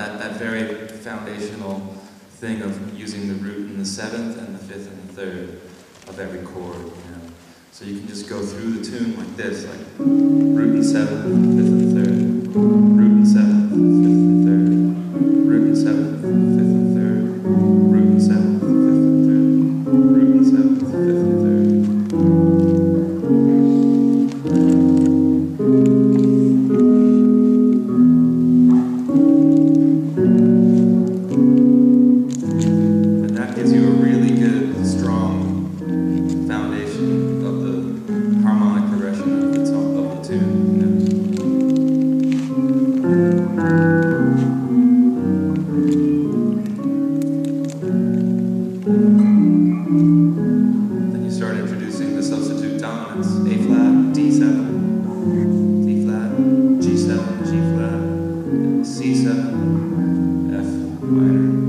that very foundational thing of using the root in the 7th and the 5th and the 3rd of every chord, you know. So you can just go through the tune like this, like root in 7th, 5th and 3rd, root in 7th, 5th and 3rd, root in 7th, 5th and 3rd, root in 7th, 5th and 3rd, root in 7th, 5th and 3rd. And that gives you a really good, strong foundation of the harmonic progression of the tune. You know? Then you start introducing the substitute dominants: A flat, D7, D flat, G7, G flat, C7, F minor.